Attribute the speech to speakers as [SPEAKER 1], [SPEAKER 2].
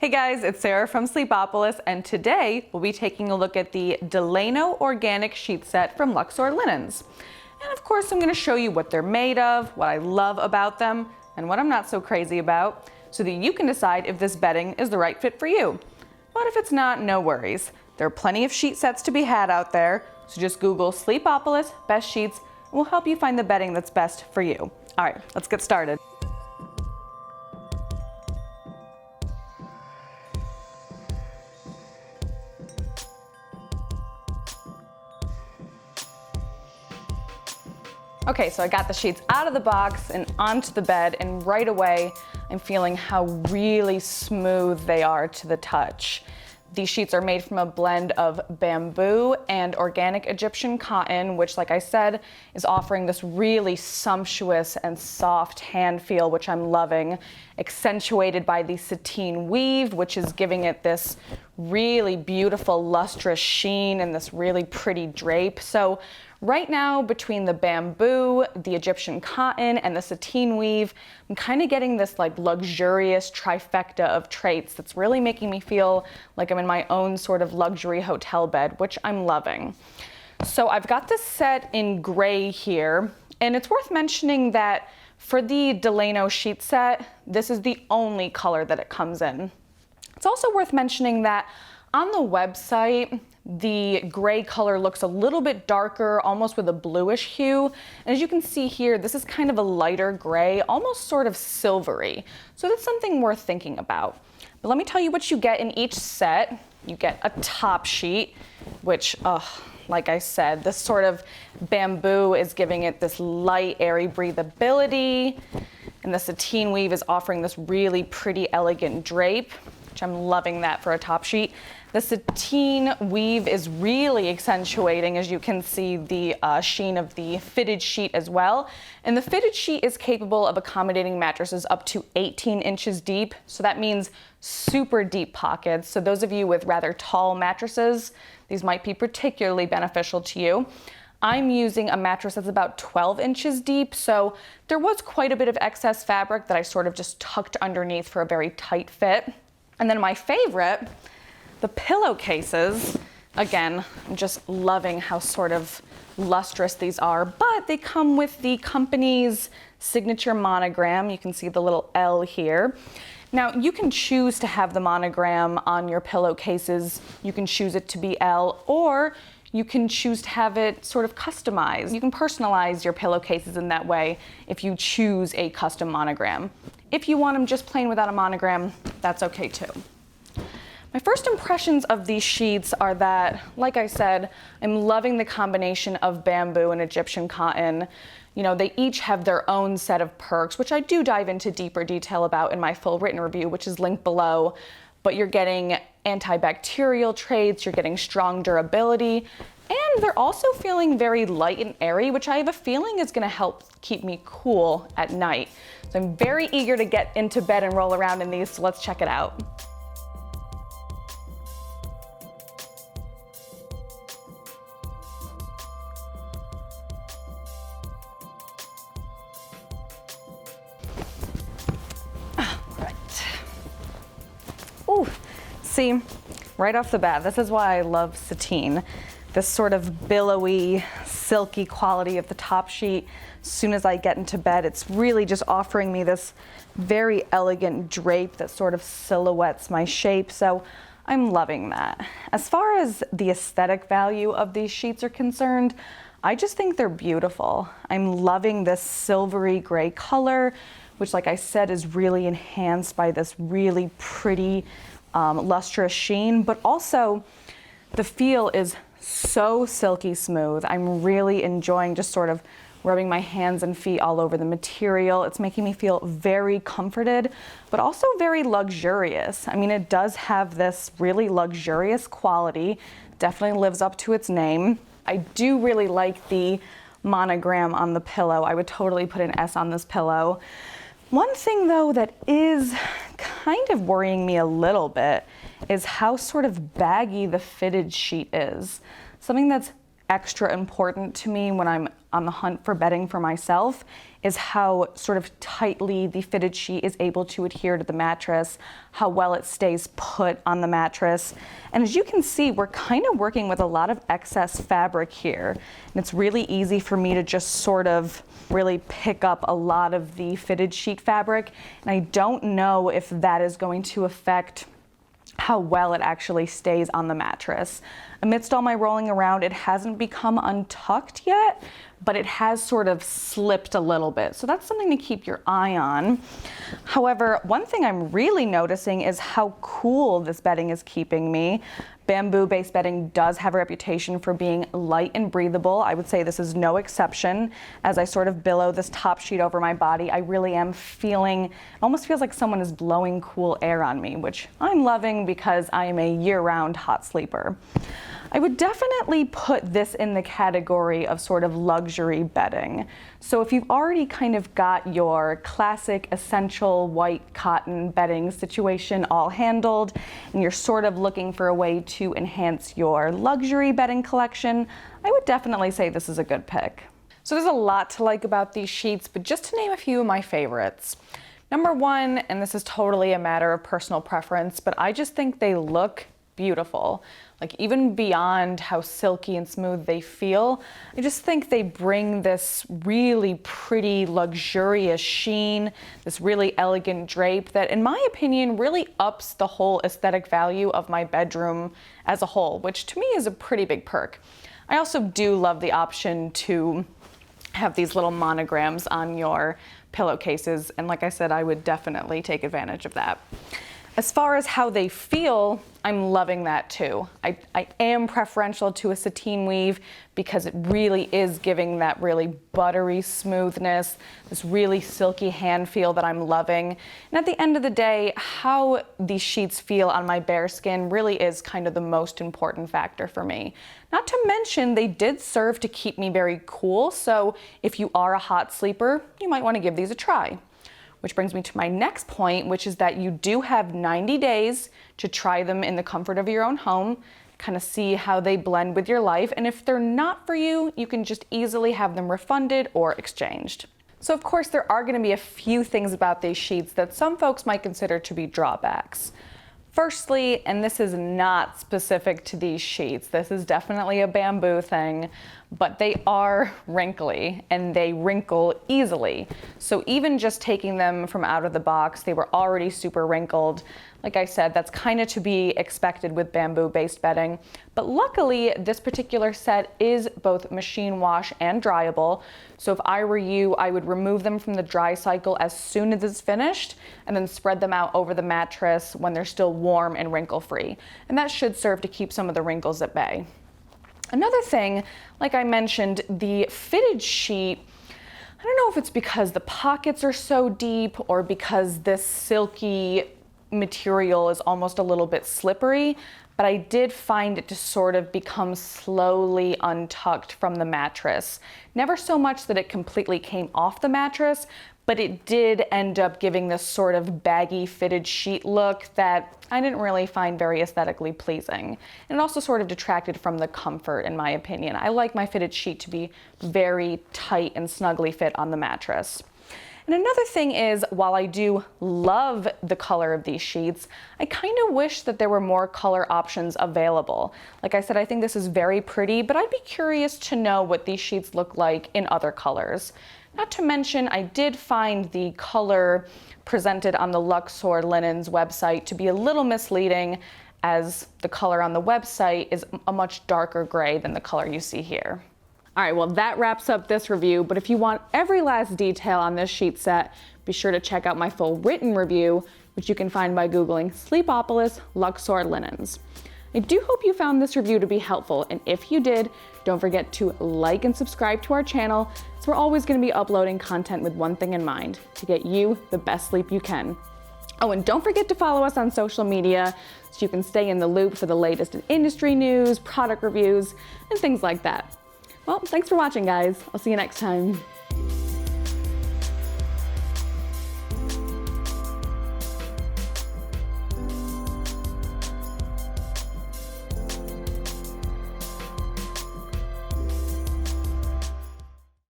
[SPEAKER 1] Hey guys, it's Sarah from Sleepopolis, and today we'll be taking a look at the Delano organic sheet set from Luxor Linens. And of course, I'm going to show you what they're made of, what I love about them, and what I'm not so crazy about, so that you can decide if this bedding is the right fit for you. But if it's not, no worries. There are plenty of sheet sets to be had out there, so just Google Sleepopolis best sheets, and we'll help you find the bedding that's best for you. All right, let's get started. Okay, so I got the sheets out of the box and onto the bed, and right away I'm feeling how really smooth they are to the touch. These sheets are made from a blend of bamboo and organic Egyptian cotton, which, like I said, is offering this really sumptuous and soft hand feel, which I'm loving, accentuated by the sateen weave, which is giving it this really beautiful lustrous sheen and this really pretty drape. So right now, between the bamboo, the Egyptian cotton, and the sateen weave, I'm kind of getting this like luxurious trifecta of traits that's really making me feel like I'm in my own sort of luxury hotel bed, which I'm loving. So I've got this set in gray here, and it's worth mentioning that for the Delano sheet set, this is the only color that it comes in. It's also worth mentioning that on the website, the gray color looks a little bit darker, almost with a bluish hue. And as you can see here, this is kind of a lighter gray, almost sort of silvery. So that's something worth thinking about. But let me tell you what you get in each set. You get a top sheet, which, like I said, this sort of bamboo is giving it this light, airy breathability. And the sateen weave is offering this really pretty, elegant drape, which I'm loving that for a top sheet. The sateen weave is really accentuating, as you can see, the sheen of the fitted sheet as well. And the fitted sheet is capable of accommodating mattresses up to 18 inches deep. So that means super deep pockets. So those of you with rather tall mattresses, these might be particularly beneficial to you. I'm using a mattress that's about 12 inches deep, so there was quite a bit of excess fabric that I sort of just tucked underneath for a very tight fit. And then my favorite, the pillowcases. Again, I'm just loving how sort of lustrous these are, but they come with the company's signature monogram. You can see the little L here. Now, you can choose to have the monogram on your pillowcases. You can choose it to be L, or you can choose to have it sort of customized. You can personalize your pillowcases in that way if you choose a custom monogram. If you want them just plain without a monogram, that's okay too. My first impressions of these sheets are that, like I said, I'm loving the combination of bamboo and Egyptian cotton. You know, they each have their own set of perks, which I do dive into deeper detail about in my full written review, which is linked below. But you're getting antibacterial traits, you're getting strong durability, and they're also feeling very light and airy, which I have a feeling is going to help keep me cool at night. So I'm very eager to get into bed and roll around in these, so let's check it out. Ooh, see, right off the bat, this is why I love sateen. This sort of billowy, silky quality of the top sheet. As soon as I get into bed, it's really just offering me this very elegant drape that sort of silhouettes my shape. So I'm loving that. As far as the aesthetic value of these sheets are concerned, I just think they're beautiful. I'm loving this silvery gray color, which, like I said, is really enhanced by this really pretty lustrous sheen, but also the feel is so silky smooth. I'm really enjoying just sort of rubbing my hands and feet all over the material. It's making me feel very comforted, but also very luxurious. I mean, it does have this really luxurious quality, definitely lives up to its name. I do really like the monogram on the pillow. I would totally put an S on this pillow. One thing though that is kind of worrying me a little bit is how sort of baggy the fitted sheet is. Something that's extra important to me when I'm on the hunt for bedding for myself is how sort of tightly the fitted sheet is able to adhere to the mattress, how well it stays put on the mattress. And as you can see, we're kind of working with a lot of excess fabric here. And it's really easy for me to just sort of really pick up a lot of the fitted sheet fabric. And I don't know if that is going to affect how well it actually stays on the mattress. Amidst all my rolling around, it hasn't become untucked yet, but it has sort of slipped a little bit. So that's something to keep your eye on. However, one thing I'm really noticing is how cool this bedding is keeping me. Bamboo-based bedding does have a reputation for being light and breathable. I would say this is no exception. As I sort of billow this top sheet over my body, I really am feeling, it almost feels like someone is blowing cool air on me, which I'm loving because I am a year-round hot sleeper. I would definitely put this in the category of sort of luxury bedding. So if you've already kind of got your classic essential white cotton bedding situation all handled, and you're sort of looking for a way to enhance your luxury bedding collection, I would definitely say this is a good pick. So there's a lot to like about these sheets, but just to name a few of my favorites. Number one, and this is totally a matter of personal preference, but I just think they look beautiful. Like even beyond how silky and smooth they feel, I just think they bring this really pretty, luxurious sheen, this really elegant drape that, in my opinion, really ups the whole aesthetic value of my bedroom as a whole, which to me is a pretty big perk. I also do love the option to have these little monograms on your pillowcases, and like I said, I would definitely take advantage of that. As far as how they feel, I'm loving that too. I am preferential to a sateen weave because it really is giving that really buttery smoothness, this really silky hand feel that I'm loving. And at the end of the day, how these sheets feel on my bare skin really is kind of the most important factor for me. Not to mention, they did serve to keep me very cool, so if you are a hot sleeper, you might want to give these a try. Which brings me to my next point, which is that you do have 90 days to try them in the comfort of your own home, kind of see how they blend with your life, and if they're not for you, you can just easily have them refunded or exchanged. So of course there are going to be a few things about these sheets that some folks might consider to be drawbacks. Firstly, and this is not specific to these sheets, this is definitely a bamboo thing, but they are wrinkly and they wrinkle easily. So even just taking them from out of the box, they were already super wrinkled. Like I said, that's kind of to be expected with bamboo-based bedding. But luckily, this particular set is both machine wash and dryable. So if I were you, I would remove them from the dry cycle as soon as it's finished and then spread them out over the mattress when they're still warm and wrinkle-free. And that should serve to keep some of the wrinkles at bay. Another thing, like I mentioned, the fitted sheet, I don't know if it's because the pockets are so deep or because this silky material is almost a little bit slippery, but I did find it to sort of become slowly untucked from the mattress. Never so much that it completely came off the mattress, but it did end up giving this sort of baggy fitted sheet look that I didn't really find very aesthetically pleasing. And it also sort of detracted from the comfort, in my opinion. I like my fitted sheet to be very tight and snugly fit on the mattress. And another thing is, while I do love the color of these sheets, I kind of wish that there were more color options available. Like I said, I think this is very pretty, but I'd be curious to know what these sheets look like in other colors. Not to mention, I did find the color presented on the Luxor Linens website to be a little misleading, as the color on the website is a much darker gray than the color you see here. All right, well, that wraps up this review, but if you want every last detail on this sheet set, be sure to check out my full written review, which you can find by Googling Sleepopolis Luxor Linens. I do hope you found this review to be helpful, and if you did, don't forget to like and subscribe to our channel, as we're always going to be uploading content with one thing in mind, to get you the best sleep you can. Oh, and don't forget to follow us on social media so you can stay in the loop for the latest in industry news, product reviews, and things like that. Well, thanks for watching, guys. I'll see you next time.